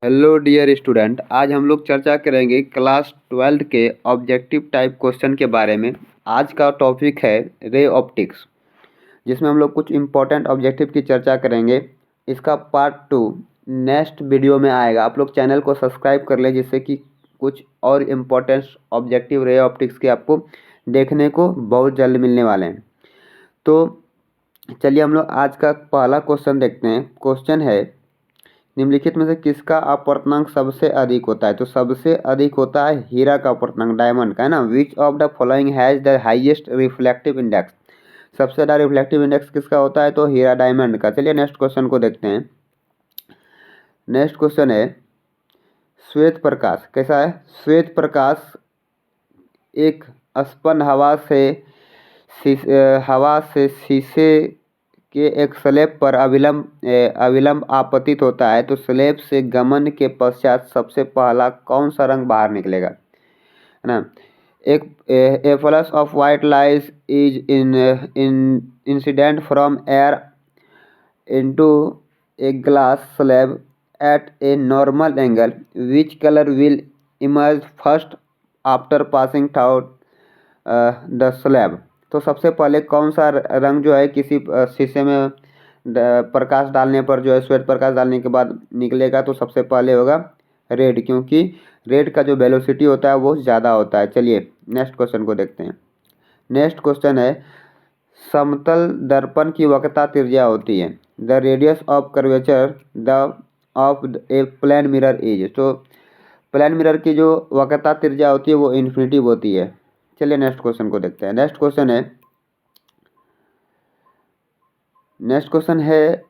Hello dear student, आज हम लोग चर्चा करेंगे क्लास 12 के ऑब्जेक्टिव टाइप क्वेश्चन के बारे में। आज का टॉपिक है रे ऑप्टिक्स, जिसमें हम लोग कुछ इम्पोर्टेंट ऑब्जेक्टिव की चर्चा करेंगे। इसका पार्ट 2 नेक्स्ट वीडियो में आएगा। आप लोग चैनल को सब्सक्राइब कर लें, जिससे कि कुछ और इम्पोर्टेंट ऑब्जेक्टिव रे ऑप्टिक्स के आपको देखने को बहुत जल्द मिलने वाले हैं। तो चलिए हम लोग आज का पहला क्वेश्चन देखते हैं। क्वेश्चन है, निम्नलिखित में से किसका अपवर्तनांक सबसे अधिक होता है? तो सबसे अधिक होता है हीरा का अपवर्तनांक, डायमंड का, है ना। Which of the following has the highest reflective index? सबसे ज़्यादा रिफ्लेक्टिव इंडेक्स किसका होता है? तो हीरा, डायमंड का। चलिए नेक्स्ट क्वेश्चन को देखते हैं। नेक्स्ट क्वेश्चन है, श्वेत प्रकाश कैसा है? श्वेत प्रकाश एक स्पंद हवा से शीशे के एक स्लैब पर अविलंब आपतित होता है। तो स्लैब से गमन के पश्चात सबसे पहला कौन सा रंग बाहर निकलेगा, है ना। एक a flash of white light is in incident from air into a glass slab at a normal angle, which colour will emerge first after passing out the slab? तो सबसे पहले कौन सा रंग जो है किसी शीशे में प्रकाश डालने पर, जो है श्वेत प्रकाश डालने के बाद निकलेगा? तो सबसे पहले होगा रेड, क्योंकि रेड का जो वेलोसिटी होता है वो ज़्यादा होता है। चलिए नेक्स्ट क्वेश्चन को देखते हैं। नेक्स्ट क्वेश्चन है, समतल दर्पण की वक्रता त्रिज्या होती है। The radius of curvature the of a plane mirror is. तो प्लेन मिरर की जो वक्रता त्रिज्या होती है वो इन्फिनिटी होती है। चलिए नेक्स्ट क्वेश्चन को देखते हैं। नेक्स्ट क्वेश्चन है,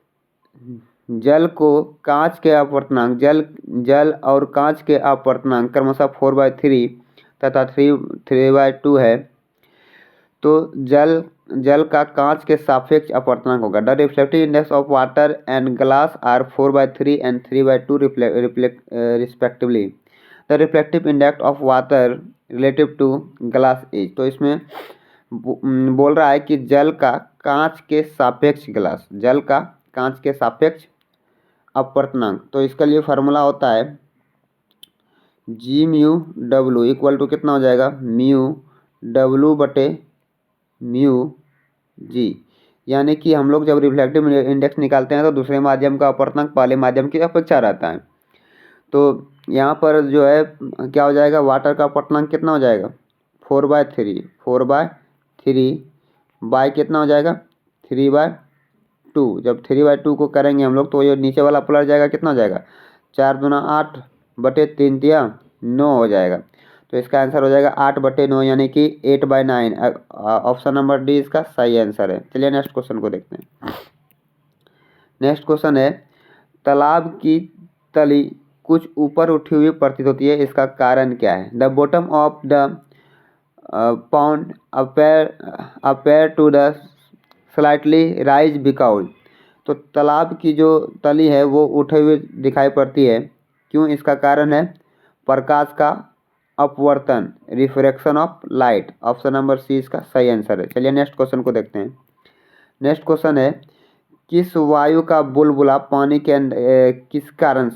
जल को कांच के अपवर्तनांक, जल और कांच के अपवर्तनांक क्रमशः 4/3 तथा 3/2 है। तो जल का कांच के सापेक्ष अपवर्तनांक होगा। The reflective index of water and glass are 4/3 and 3/2 respectively. The reflective index of water relative to glass is. तो इसमें बोल रहा है कि जल का कांच के सापेक्ष अपवर्तनांक। तो इसके लिए फार्मूला होता है G mu W equal to कितना हो जाएगा, म्यू डब्ल्यू बटे म्यू जी। यानी कि हम लोग जब रिफ्लेक्टिव इंडेक्स निकालते हैं तो दूसरे माध्यम का अपवर्तनांक पहले माध्यम की अपेक्षा रहता है। तो यहाँ पर जो है क्या हो जाएगा, वाटर का अपवर्तनांक कितना हो जाएगा, 4/3 बाय कितना हो जाएगा, 3/2। जब 3/2 को करेंगे हम लोग तो ये नीचे वाला पलट जाएगा, कितना हो जाएगा, 4 दूना 8 बटे 3 तिया 9 हो जाएगा। तो इसका आंसर हो जाएगा 8/9, यानी कि 8/9। ऑप्शन नंबर डी इसका सही आंसर है। चलिए नेक्स्ट क्वेश्चन को देखते हैं। नेक्स्ट क्वेश्चन है, तालाब की तली कुछ ऊपर उठी हुई प्रतीत होती है, इसका कारण क्या है? The bottom of the pond appear to the slightly rise because. तो तालाब की जो तली है वो उठे हुए दिखाई पड़ती है, क्यों? इसका कारण है प्रकाश का अपवर्तन, refraction of light. Option number C इसका सही आंसर है। चलिए नेक्स्ट क्वेश्चन को देखते हैं। नेक्स्ट क्वेश्चन है, किस वायु का बुलबुला पानी के अंदर किस कारण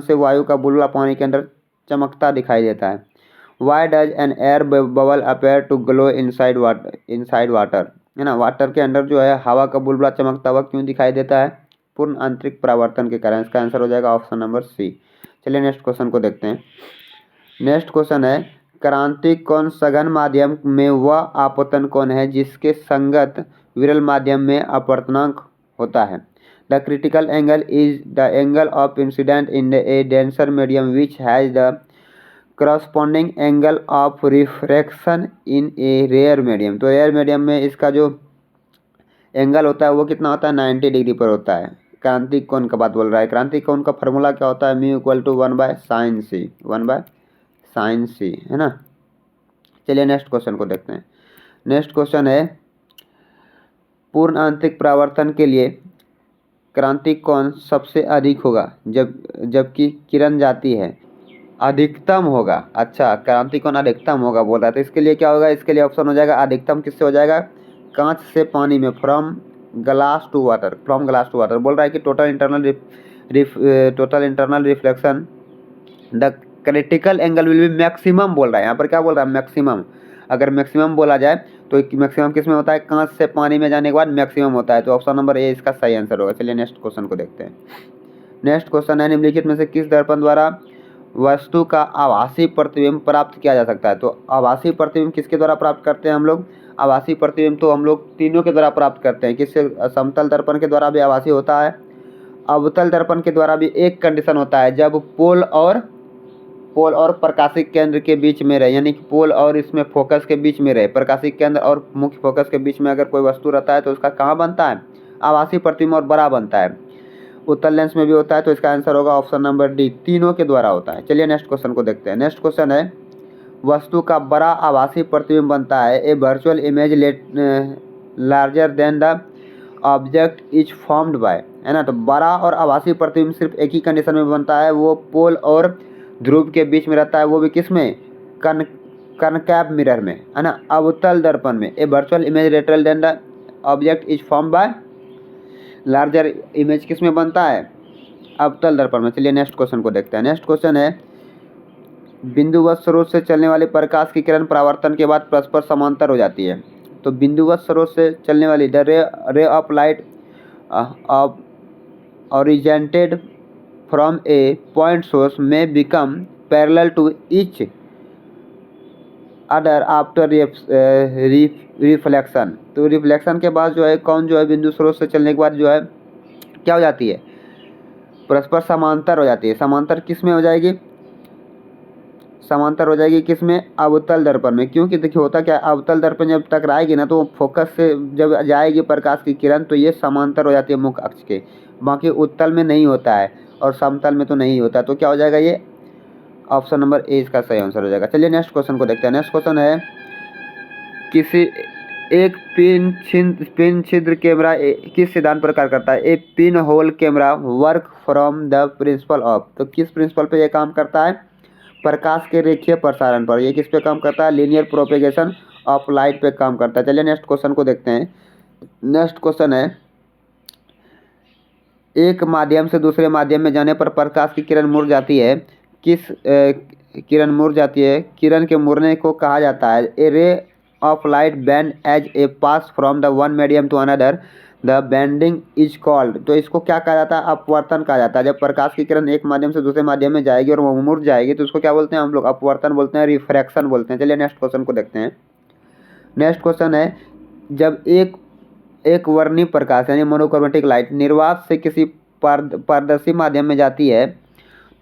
से वायु का बुलबुला पानी के अंदर चमकता दिखाई देता है? Why does an air bubble appear to glow inside water, है ना। वाटर के अंदर जो है हवा का बुलबुला चमकता हुआ क्यों दिखाई देता है? पूर्ण आंतरिक परावर्तन के कारण। इसका आंसर हो जाएगा ऑप्शन नंबर सी। चलिए नेक्स्ट क्वेश्चन को देखते हैं। नेक्स्ट क्वेश्चन है, क्रांतिक कोण सघन माध्यम में वह आपतन कोण है जिसके संगत विरल माध्यम में अपवर्तनांक होता है। The critical angle is the angle of incident in a denser medium which has the corresponding angle of refraction in a rare medium. तो रेयर मीडियम में इसका जो एंगल होता है वो कितना होता है, 90 डिग्री पर होता है। क्रांतिक कोण का बात बोल रहा है। क्रांतिक कोण का फॉर्मूला क्या होता है, mu equal to 1/sin c, है ना। चलिए नेक्स्ट क्वेश्चन को देखते हैं। नेक्स्ट क्वेश्चन है, पूर्ण आंतरिक परावर्तन के लिए क्रांतिक कोण सबसे अधिक होगा जबकि किरण जाती है अधिकतम होगा। अच्छा, क्रांतिक कोण अधिकतम होगा बोल रहा है। तो इसके लिए क्या होगा, इसके लिए ऑप्शन हो जाएगा अधिकतम किससे हो जाएगा, कांच से पानी में, फ्रॉम ग्लास टू वाटर बोल रहा है कि total internal total internal reflection, the critical angle will be maximum बोल रहा है, यहाँ पर क्या बोल रहा है मैक्सिमम। अगर मैक्सिमम बोला जाए तो मैक्सिमम किस में होता है, कांच से पानी में जाने के बाद मैक्सिमम होता है, तो ऑप्शन नंबर ए इसका सही आंसर होगा। चलिए नेक्स्ट क्वेश्चन को देखते हैं। नेक्स्ट क्वेश्चन है, निम्नलिखित में से किस दर्पण द्वारा वस्तु का आभासी प्रतिबिंब प्राप्त किया जा सकता है। तो आभासी प्रतिबिंब किसके द्वारा प्राप्त करते हैं हम लोग, आभासी प्रतिबिंब तो हम लोग तीनों के द्वारा प्राप्त करते हैं। किससे, समतल दर्पण के द्वारा भी आभासी होता है, अवतल दर्पण के द्वारा भी एक कंडीशन होता है, जब पोल और प्रकाशिक केंद्र के बीच में रहे, यानी कि पोल और इसमें फोकस के बीच में रहे, प्रकाशिक केंद्र और मुख्य फोकस के बीच में अगर कोई वस्तु रहता है तो उसका कहाँ बनता है, आभासी प्रतिबिंब और बड़ा बनता है। उत्तल लेंस में भी होता है, तो इसका आंसर होगा ऑप्शन नंबर डी, तीनों के द्वारा होता है। चलिए नेक्स्ट क्वेश्चन को देखते हैं। नेक्स्ट क्वेश्चन है, वस्तु का बड़ा आभासी प्रतिबिंब बनता है, a virtual image larger than the object is formed by, है ना। तो बड़ा और आभासी प्रतिबिंब सिर्फ एक ही कंडीशन में बनता है, वो पोल और ध्रुव के बीच में रहता है, वो भी किस में, कनकैव मिरर में, है ना, अवतल दर्पण में। A virtual image lateral than the object is formed by, larger image किस में बनता है, अवतल दर्पण में। चलिए नेक्स्ट क्वेश्चन को देखते हैं। नेक्स्ट क्वेश्चन है, बिंदुवत स्रोत से चलने वाली प्रकाश की किरण परावर्तन के बाद परस्पर समांतर हो जाती है। तो बिंदुवत स्रोत से चलने वाली द रे of light originated from a point source may become parallel to each other after reflection. तो रिफ्लेक्शन के बाद जो है कौन जो है बिंदु स्रोत से चलने के बाद जो है क्या हो जाती है, परस्पर समांतर हो जाती है। समांतर किस में हो जाएगी, समांतर हो जाएगी किस में, अवतल दर्पण में। क्योंकि देखिए होता क्या, अवतल दर्पण जब टकराएगी ना तो फोकस से जब जाएगी प्रकाश की किरण तो ये समांतर हो जाती है मुख्य अक्ष के, बाकी उत्तल में नहीं होता है और समतल में तो नहीं होता। तो क्या हो जाएगा, ये ऑप्शन नंबर ए इसका सही आंसर हो जाएगा। चलिए नेक्स्ट क्वेश्चन को देखते हैं। नेक्स्ट क्वेश्चन है, किसी एक पिन छिद्र कैमरा किस सिद्धांत पर कार्य करता है, a pin hole camera work from the principle of. तो किस प्रिंसिपल पे ये काम करता है, प्रकाश के रेखीय प्रसारण पर। ये किस पे काम करता है, लीनियर प्रोपेगेशन ऑफ लाइट पे काम करता है। चलिए नेक्स्ट क्वेश्चन को देखते हैं। नेक्स्ट क्वेश्चन है, एक माध्यम से दूसरे माध्यम में जाने पर प्रकाश की किरण मुड़ जाती है, किरण मुड़ जाती है, किरण के मुड़ने को कहा जाता है, a ray of light bend as a pass from the one medium to another, the bending is called. तो इसको क्या कहा जाता है, अपवर्तन कहा जाता है। जब प्रकाश की किरण एक माध्यम से दूसरे माध्यम में जाएगी और वो मुड़ जाएगी तो उसको क्या बोलते हैं हम लोग, अपवर्तन बोलते हैं, रिफ्रैक्शन बोलते हैं। चलिए नेक्स्ट क्वेश्चन को देखते हैं। नेक्स्ट क्वेश्चन है, जब एक वर्णीय प्रकाश यानी मोनोक्रोमेटिक लाइट निर्वात से किसी पारदर्शी माध्यम में जाती है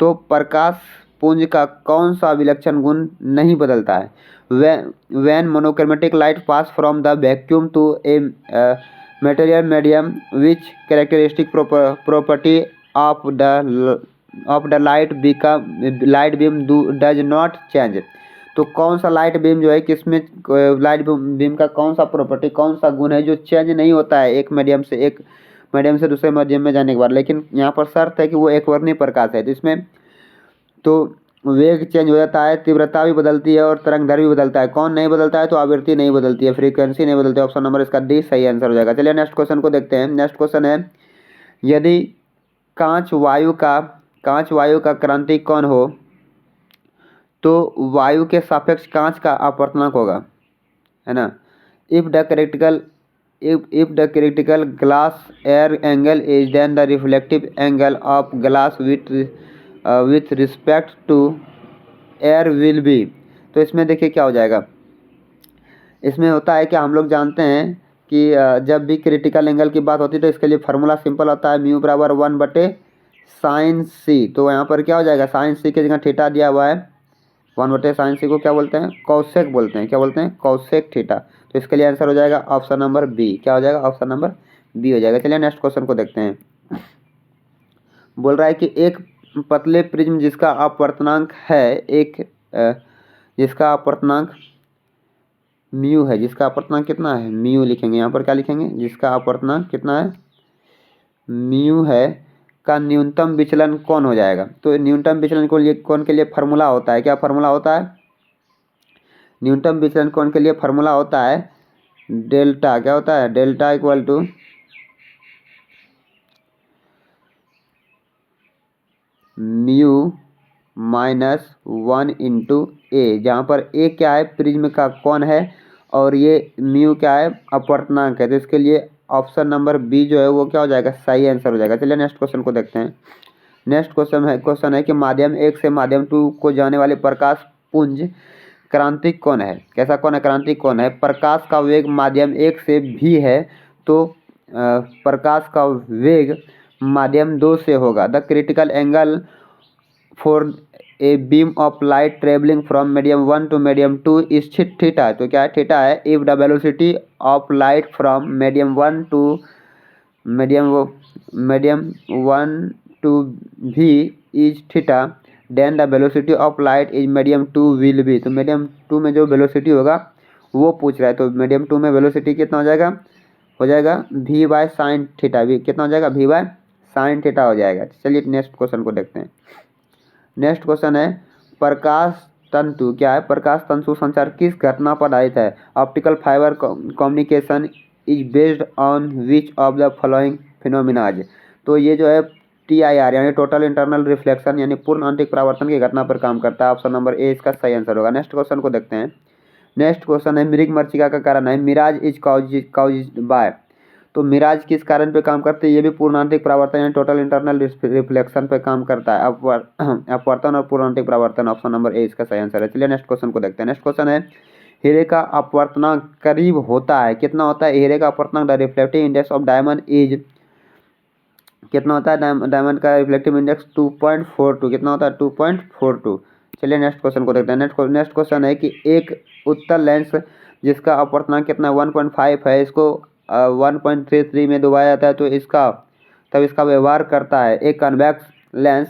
तो प्रकाश पुंज का कौन सा विलक्षण गुण नहीं बदलता है, when monochromatic light pass from the vacuum to a material medium, which characteristic property of the light beam does not change। तो कौन सा लाइट बीम जो है किसमें, लाइट बीम का कौन सा प्रॉपर्टी, कौन सा गुण है जो चेंज नहीं होता है एक मीडियम से दूसरे मीडियम में जाने के बाद। लेकिन यहाँ पर शर्त है कि वो एक वर्णीय प्रकाश है, तो इसमें तो वेग चेंज हो जाता है, तीव्रता भी बदलती है और तरंगदैर्घ्य भी बदलता है। कौन नहीं बदलता है, तो आवृत्ति नहीं बदलती है, फ्रीक्वेंसी नहीं बदलती है। ऑप्शन नंबर इसका डी सही आंसर हो जाएगा। चलिए नेक्स्ट क्वेश्चन को देखते हैं। नेक्स्ट क्वेश्चन है, यदि कांच वायु का क्रांतिक कोण हो तो वायु के सापेक्ष कांच का अपवर्तनांक होगा, है ना। If the critical glass air angle is then the reflective angle of glass with respect to air will be. तो इसमें देखिए क्या हो जाएगा, इसमें होता है कि हम लोग जानते हैं कि जब भी क्रिटिकल एंगल की बात होती है तो इसके लिए फार्मूला सिंपल होता है, म्यू बराबर 1/sin c। तो यहाँ पर क्या हो जाएगा, sin c की जगह थीटा दिया हुआ है, 1/sin c को क्या बोलते हैं, कौसेक बोलते हैं। क्या बोलते हैं, कौसेक थीटा। तो इसके लिए आंसर हो जाएगा ऑप्शन नंबर बी। क्या हो जाएगा, ऑप्शन नंबर बी हो जाएगा। चलिए नेक्स्ट क्वेश्चन को देखते हैं। बोल रहा है कि एक पतले प्रिज्म जिसका अपवर्तनांक है जिसका अपवर्तनांक म्यू है, जिसका अपवर्तनांक कितना है, म्यू लिखेंगे यहाँ पर, क्या लिखेंगे, जिसका अपवर्तनांक कितना है, म्यू है, का न्यूनतम विचलन कौन हो जाएगा। तो न्यूनतम विचलन कौन के लिए फार्मूला होता है, क्या फार्मूला होता है, न्यूनतम विचलन कौन के लिए फार्मूला होता है, डेल्टा। क्या होता है, delta equal to mu minus 1 into a, जहाँ पर ए क्या है, प्रिज्म का कोण है, और ये म्यू क्या है, अपवर्तनांक है। तो इसके लिए ऑप्शन नंबर बी जो है वो क्या हो जाएगा, सही आंसर हो जाएगा। चलिए नेक्स्ट क्वेश्चन को देखते हैं। नेक्स्ट क्वेश्चन है कि माध्यम 1 से माध्यम 2 को जाने वाले प्रकाश पुंज क्रांतिक कौन है। कैसा कौन है, क्रांतिक कौन है। प्रकाश का वेग माध्यम 1 से भी है, तो प्रकाश का वेग माध्यम 2 से होगा। The critical angle for a beam of light travelling from medium 1 to medium 2 is theta. तो क्या है, थीटा है। If the velocity of light from medium 1 to medium 1 to भी is theta, then the velocity of light is medium 2 will be. तो medium 2 में जो velocity होगा वो पूछ रहा है। तो मीडियम 2 में वेलोसिटी कितना हो जाएगा वी बाय साइन थीटा। भी कितना हो जाएगा, वी बाय साइन थीटा हो जाएगा। चलिए नेक्स्ट क्वेश्चन को देखते हैं। नेक्स्ट क्वेश्चन है, प्रकाश तंतु क्या है, प्रकाश तंतु संचार किस घटना पर आधारित है। Optical fibre communication is based on which of the following phenomenas. तो ये जो है TIR यानी टोटल इंटरनल रिफ्लेक्शन यानी पूर्ण आंतरिक परावर्तन की घटना पर काम करता है। ऑप्शन नंबर ए इसका सही आंसर होगा। नेक्स्ट क्वेश्चन को देखते हैं। नेक्स्ट क्वेश्चन है, मृग मरीचिका का कारण है, मिराज इज काउज्ड बाय। तो मिराज किस कारण पे काम करते हैं, ये भी पूर्णांतिक परावर्तन यानी टोटल इंटरनल रिफ्लेक्शन पे काम करता है। अपवर्तन और पूर्णांतिक परावर्तन, ऑप्शन नंबर ए इसका सही आंसर है। चलिए नेक्स्ट क्वेश्चन को देखते हैं। नेक्स्ट क्वेश्चन है, हीरे का अपवर्तनांक करीब होता है, कितना होता है हीरे का अपवर्तनांक। The reflective index of diamond is, कितना होता है डायमंड का रिफ्लेक्टिव इंडेक्स 2.42, कितना होता है 2.42। चलिए नेक्स्ट क्वेश्चन को देखते हैं। नेक्स्ट क्वेश्चन है कि एक उत्तल लेंस जिसका अपवर्तनांक कितना 1.5 है, इसको 1.33 में डुबाया जाता है, तो इसका व्यवहार करता है। एक convex lens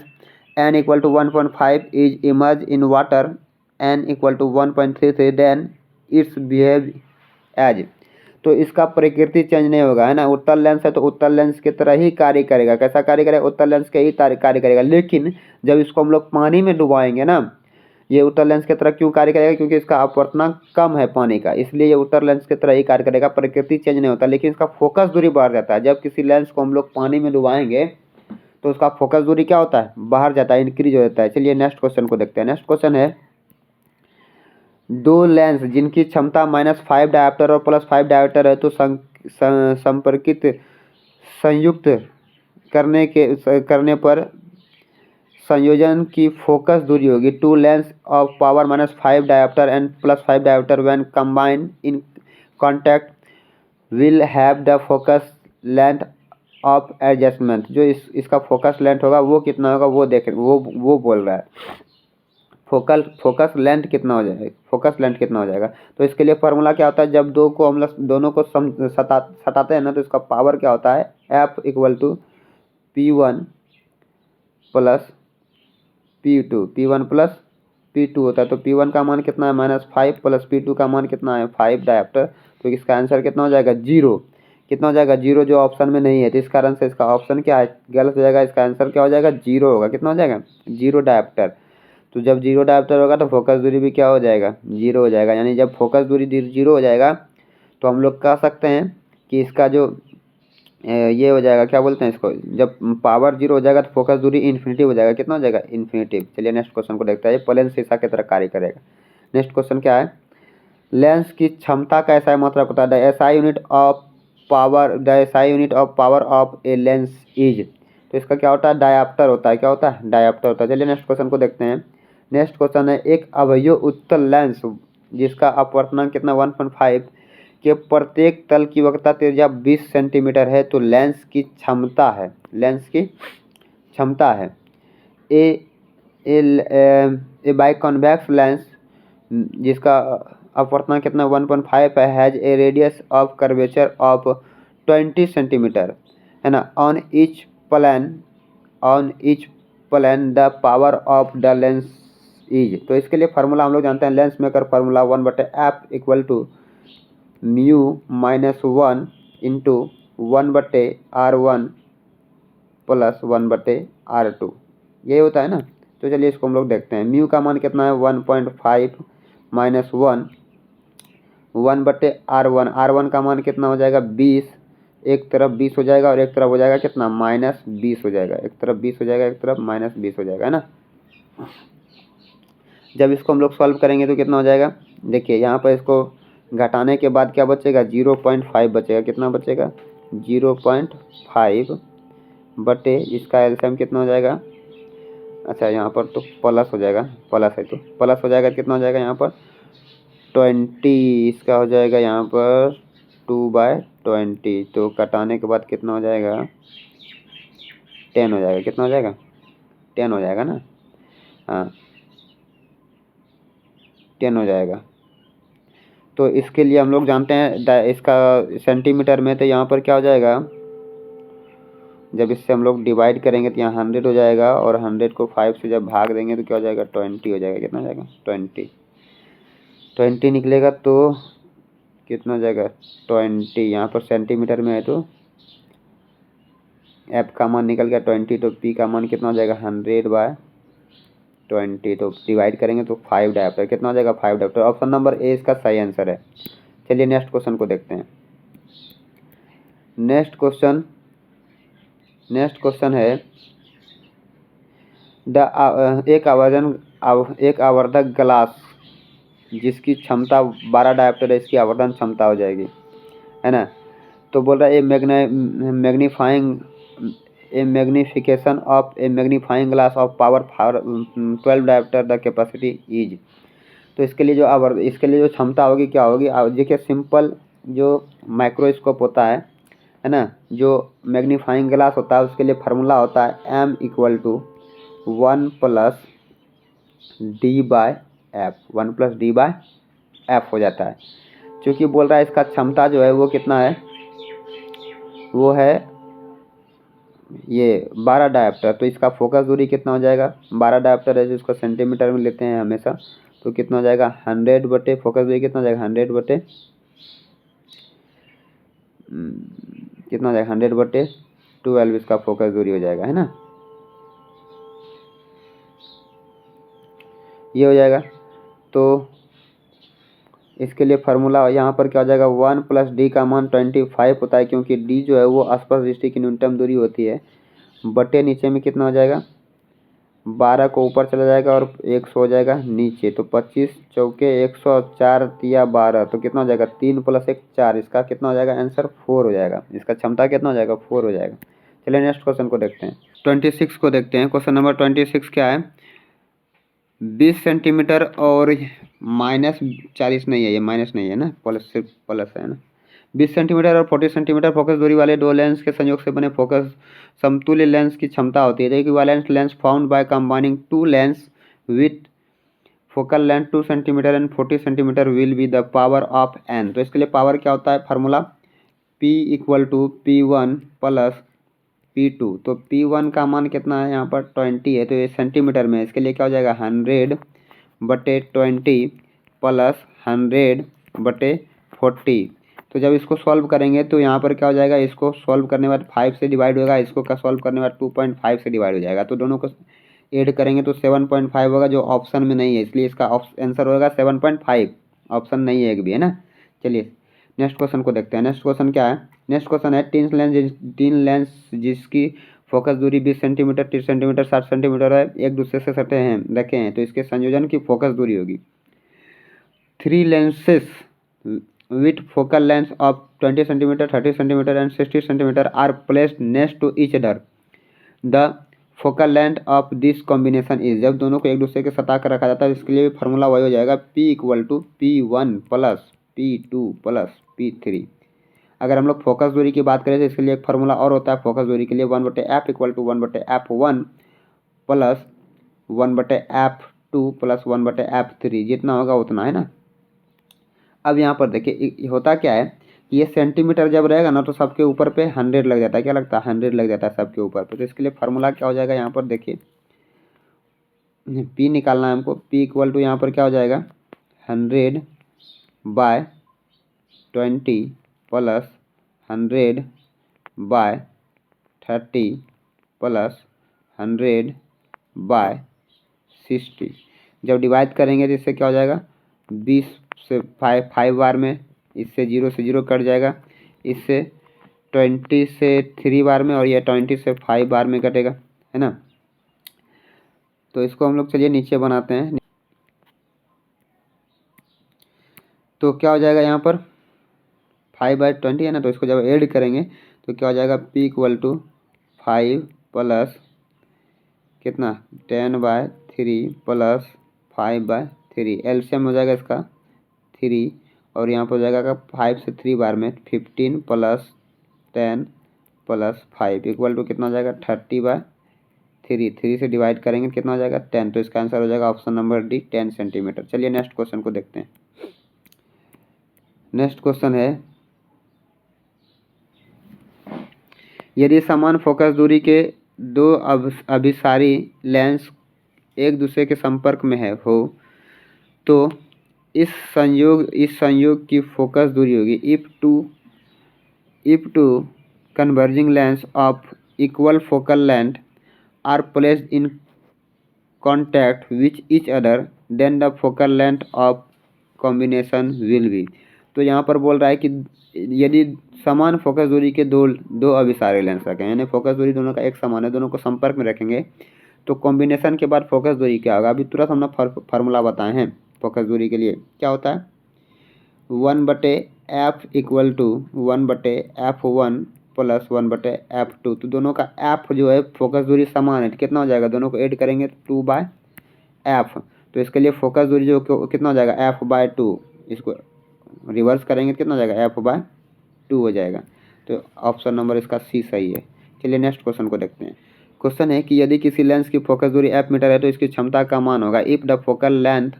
n = 1.5 is emerge in water n = 1.33, then its behave as. तो इसका प्रकृति चेंज नहीं होगा, है ना। उत्तल लेंस है तो उत्तल लेंस की तरह ही कार्य करेगा। कैसा कार्य करेगा, उत्तल लेंस के ही कार्य करेगा। लेकिन जब इसको हम लोग पानी में डुबाएंगे ना, ये उत्तल लेंस की तरह क्यों कार्य करेगा, क्योंकि इसका अपवर्तनांक कम है पानी का, इसलिए ये उत्तल लेंस की तरह ही कार्य करेगा। प्रकृति चेंज नहीं होता, लेकिन इसका फोकस दूरी बढ़ जाता है। जब किसी लेंस को हम लोग पानी में डुबाएंगे तो उसका फोकस दूरी क्या होता है, बाहर जाता है, इंक्रीज हो जाता है। चलिए नेक्स्ट क्वेश्चन को देखते हैं। नेक्स्ट क्वेश्चन है, दो लेंस जिनकी क्षमता -5 डायोप्टर और +5 डायोप्टर है, तो संपर्कित संयुक्त करने पर संयोजन की फोकस दूरी होगी। Two lens of power -5 dioptre and +5 dioptre when combined in contact will have the focus length of adjustment. जो इसका फोकस लेंथ होगा वो कितना होगा, वो बोल रहा है। फोकस लेंथ कितना हो जाएगा। तो इसके लिए फार्मूला क्या होता है, जब दोनों को सटाते हैं ना, तो इसका पावर क्या होता है, F = P1 + P2 P1 + P2 होता है। तो P1 का मान कितना है, -5 + P2 का मान कितना है, 5 डायोप्टर। तो इसका आंसर कितना हो जाएगा, 0। कितना हो जाएगा, 0, जो ऑप्शन में नहीं है। तो इस कारण से इसका ऑप्शन क्या है, गलत हो जाएगा। इसका आंसर क्या हो जाएगा, 0 होगा। कितना हो जाएगा, 0 डायोप्टर। तो जब 0 डायोप्टर होगा तो फोकस दूरी भी क्या हो जाएगा, 0 हो जाएगा। यानी जब फोकस दूरी 0 हो जाएगा तो हम लोग कह सकते हैं कि इसका जो ये हो जाएगा, क्या बोलते हैं इसको, जब पावर 0 हो जाएगा तो फोकस दूरी इन्फिनिटिव हो जाएगा। कितना हो जाएगा, इन्फिनिटिव। चलिए नेक्स्ट क्वेश्चन को देखते हैं। प्लेन शीशा की तरह कार्य करेगा। नेक्स्ट क्वेश्चन क्या है, लेंस की क्षमता का SI मात्रक होता है। The SI unit of power of a lens is. तो इसका क्या होता है, डायोप्टर होता है। क्या होता है, डायोप्टर होता है। चलिए नेक्स्ट क्वेश्चन को देखते हैं। नेक्स्ट क्वेश्चन है, एक अवयव उत्तल लेंस जिसका अपवर्तनांक कितना 1.5 के प्रत्येक तल की वक्रता त्रिज्या 20 सेंटीमीटर है, तो लेंस की क्षमता है ए बाइकॉन्वेक्स लेंस जिसका अपवर्तनांक कितना 1.5 है, has a radius of curvature of 20 centimetre, है ना। On each plane the power of the lens is. तो इसके लिए फार्मूला हम लोग जानते हैं, lens maker formula 1/f = mu -1 into 1/r1 + 1/r2, ये होता है ना। तो चलिए इसको हम लोग देखते हैं। म्यू का मान कितना है, 1.5 -1 1/r1। r1 का मान कितना हो जाएगा, 20 एक तरफ 20 हो जाएगा और एक तरफ हो जाएगा कितना, -20 हो जाएगा। एक तरफ 20 हो जाएगा, एक तरफ -20 हो जाएगा, है ना। जब इसको हम लोग सॉल्व करेंगे तो कितना हो जाएगा, देखिए यहाँ पर इसको घटाने के बाद क्या बचेगा, 0.5 बचेगा। कितना बचेगा, 0.5 बटे इसका एलसीएम कितना हो जाएगा, अच्छा यहाँ पर तो प्लस हो जाएगा, प्लस है तो प्लस हो जाएगा। कितना हो जाएगा यहाँ पर 20, इसका हो जाएगा यहाँ पर 2/20। तो घटाने के बाद कितना हो जाएगा, 10 हो जाएगा। कितना हो जाएगा, 10 हो जाएगा ना, हाँ 10 हो जाएगा। तो इसके लिए हम लोग जानते हैं इसका सेंटीमीटर में, तो यहाँ पर क्या हो जाएगा, जब इससे हम लोग डिवाइड करेंगे तो यहाँ 100 हो जाएगा और 100 को 5 से जब भाग देंगे तो क्या हो जाएगा, 20 हो जाएगा। कितना हो जाएगा, 20 निकलेगा। तो कितना हो जाएगा 20, यहाँ पर सेंटीमीटर में है तो एफ का मान निकल गया 20, तो पी का मान कितना हो जाएगा 100/20। तो डिवाइड करेंगे तो 5 डायप्टर, कितना हो जाएगा 5 डायप्टर। ऑप्शन नंबर ए इसका सही आंसर है। चलिए नेक्स्ट क्वेश्चन को देखते हैं। नेक्स्ट क्वेश्चन है एक आवर्धक ग्लास जिसकी क्षमता 12 डायप्टर है, इसकी आवर्धन क्षमता हो जाएगी, है ना। तो बोल रहा है magnification of A magnifying glass of power 12 dioptre the capacity is. तो इसके लिए जो क्षमता होगी क्या होगी, देखिए सिंपल जो माइक्रोस्कोप होता है ना, जो मैग्नीफाइंग ग्लास होता है उसके लिए फार्मूला होता है m = 1 + d/f, 1 + d/f हो जाता है। क्योंकि बोल रहा है इसका क्षमता जो है वो कितना है, वो है ये 12 डायप्टर। तो इसका फोकस दूरी कितना हो जाएगा, 12 डायप्टर है जिसको सेंटीमीटर में लेते हैं हमेशा, तो कितना हो जाएगा 100 बटे फोकस दूरी कितना हो जाएगा 100 बटे कितना हो जाएगा 100/12 इसका फोकस दूरी हो जाएगा, है ना। ये हो जाएगा। तो इसके लिए फार्मूला यहाँ पर क्या हो जाएगा, 1 + d का मान 25 होता है, क्योंकि d जो है वो आसपास दृष्टि की न्यूनतम दूरी होती है, बटे नीचे में कितना हो जाएगा 12 को ऊपर चला जाएगा और 100 हो जाएगा नीचे। तो 25 चौके 100, 4 तिया 12, तो कितना हो जाएगा 3 + 1 4, इसका कितना हो जाएगा आंसर 4 हो जाएगा। इसका क्षमता कितना हो जाएगा 4 हो जाएगा। चलिए नेक्स्ट क्वेश्चन को देखते हैं। 26 को देखते हैं। क्वेश्चन नंबर 26 क्या है, 20 सेंटीमीटर और -40 नहीं है, ये माइनस नहीं है ना, प्लस सिर्फ प्लस है ना। 20 सेंटीमीटर और 40 सेंटीमीटर फोकस दूरी वाले दो लेंस के संयोग से बने फोकस समतुल्य लेंस की क्षमता होती है। Equivalent lens found by combining two lens with focal length 2 centimetre and 40 centimetre will be the power of n। तो इसके लिए पावर क्या होता है, फार्मूला P = P1 + P2। तो P1 का मान कितना है यहाँ पर 20 है, तो ये सेंटीमीटर में, इसके लिए क्या हो जाएगा 100/20 + 100/40। तो जब इसको सॉल्व करेंगे तो यहाँ पर क्या हो जाएगा, इसको सॉल्व करने के बाद 5 से डिवाइड होगा, इसको का सॉल्व करने के बाद 2.5 से डिवाइड हो जाएगा। तो दोनों को ऐड करेंगे तो 7.5 होगा, जो ऑप्शन में नहीं है, इसलिए इसका आंसर होगा 7.5, ऑप्शन नहीं है एक भी, है ना। चलिए नेक्स्ट क्वेश्चन को देखते हैं। नेक्स्ट क्वेश्चन क्या है, नेक्स्ट क्वेश्चन है तीन लेंस जिसकी फोकस दूरी 20 सेंटीमीटर 30 सेंटीमीटर 60 सेंटीमीटर है, एक दूसरे से सटे हैं रखे हैं, तो इसके संयोजन की फोकस दूरी होगी। 3 lenses with focal length of 20 centimeter 30 centimeter and 60 centimeter are placed next to each other. The focal length of this combination is, जब दोनों को एक दूसरे के सटा कर रखा जाता है, इसके लिए फार्मूला वही हो जाएगा P = P1 + P2 + P3। अगर हम लोग फोकस दूरी की बात करें तो इसके लिए एक फार्मूला और होता है फोकस दूरी के लिए, 1/f = 1/f1 + 1/f2 + 1/f3, जितना होगा उतना, है ना। अब यहाँ पर देखिए होता क्या है, ये सेंटीमीटर जब रहेगा ना तो सबके ऊपर पे 100 लग जाता है, क्या लगता है 100 लग जाता है सबके ऊपर पे। तो इसके लिए फार्मूला क्या हो जाएगा, यहाँ पर देखिए P निकालना है हमको। P = यहाँ पर क्या हो जाएगा 100/20 + 100/30 + 100/60। जब डिवाइड करेंगे तो इससे क्या हो जाएगा 20 से 5 बार में, इससे 0 से 0 कट जाएगा, इससे 20 से 3 बार में और ये 20 से 5 बार में कटेगा, है ना। तो इसको हम लोग चलिए नीचे बनाते हैं। तो क्या हो जाएगा यहाँ पर 5/20 है ना, तो इसको जब ऐड करेंगे तो क्या हो जाएगा P = 5 प्लस कितना 10/3 प्लस 5/3, एलसीएम हो जाएगा इसका 3 और यहाँ पर हो जाएगा 5 से 3 बार में 15 प्लस 10 प्लस 5 इक्वल टू कितना हो जाएगा 30/3, 3 से डिवाइड करेंगे कितना हो जाएगा 10, तो इसका आंसर हो जाएगा ऑप्शन नंबर डी 10 सेंटीमीटर। चलिए नेक्स्ट क्वेश्चन को देखते हैं। नेक्स्ट क्वेश्चन है, यदि समान फोकस दूरी के दो अभिसारी लेंस एक दूसरे के संपर्क में हो तो इस संयोग की फोकस दूरी होगी if two converging lens of equal focal length are placed in contact with each other then the focal length of combination will be. तो यहाँ पर बोल रहा है कि यदि समान फोकस दूरी के दो अभिसारी लेंस रखें, यानी फोकस दूरी दोनों का एक समान है, दोनों को संपर्क में रखेंगे तो कॉम्बिनेशन के बाद फोकस दूरी क्या होगा। अभी तुरंत हमने फार्मूला बताए हैं फोकस दूरी के लिए, क्या होता है 1/f equal to 1/f1 plus 1/f2। तो दोनों का f जो है फोकस दूरी समान है, कितना हो जाएगा दोनों को ऐड करेंगे 2/f। तो इसके लिए फोकस दूरी जो कितना हो जाएगा f/2, इसको रिवर्स करेंगे कितना हो जाएगा f/2 हो जाएगा। तो ऑप्शन नंबर इसका सी सही है। चलिए नेक्स्ट क्वेश्चन को देखते हैं। क्वेश्चन है कि यदि किसी लेंस की फोकस दूरी f मीटर है तो इसकी क्षमता का मान होगा if the focal length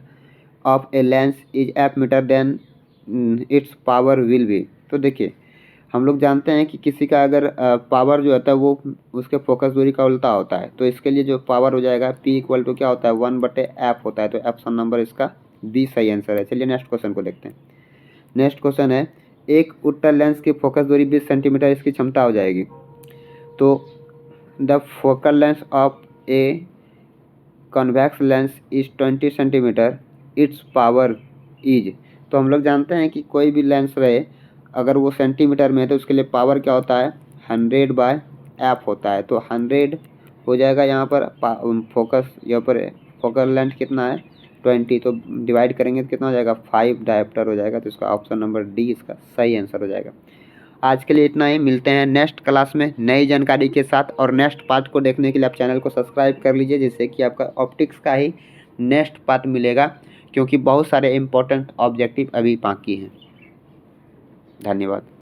of a lens is f metre then its power will be. तो देखिए हम लोग जानते हैं कि किसी का अगर पावर जो होता है वो उसके फोकस दूरी का उल्टा होता है, तो इसके लिए जो पावर हो जाएगा P = क्या होता है 1/f होता है। तो ऑप्शन नंबर इसका बी सही आंसर है। चलिए नेक्स्ट क्वेश्चन को देखते हैं। नेक्स्ट क्वेश्चन है, एक उत्तल लेंस की फोकस दूरी 20 सेंटीमीटर इसकी क्षमता हो जाएगी, तो the focal length of a convex lens is 20 centimetre, it's power is. तो हम लोग जानते हैं कि कोई भी लेंस रहे अगर वो सेंटीमीटर में है तो उसके लिए पावर क्या होता है 100/f होता है। तो 100 हो जाएगा यहाँ पर फोकस, यहाँ पर फोकल लेंथ कितना है 20, तो डिवाइड करेंगे तो कितना हो जाएगा 5 डायोप्टर हो जाएगा। तो इसका ऑप्शन नंबर डी इसका सही आंसर हो जाएगा। आज के लिए इतना ही, मिलते हैं नेक्स्ट क्लास में नई जानकारी के साथ। और नेक्स्ट पार्ट को देखने के लिए आप चैनल को सब्सक्राइब कर लीजिए, जिससे कि आपका ऑप्टिक्स का ही नेक्स्ट पार्ट मिलेगा, क्योंकि बहुत सारे इंपॉर्टेंट ऑब्जेक्टिव अभी बाकी हैं। धन्यवाद।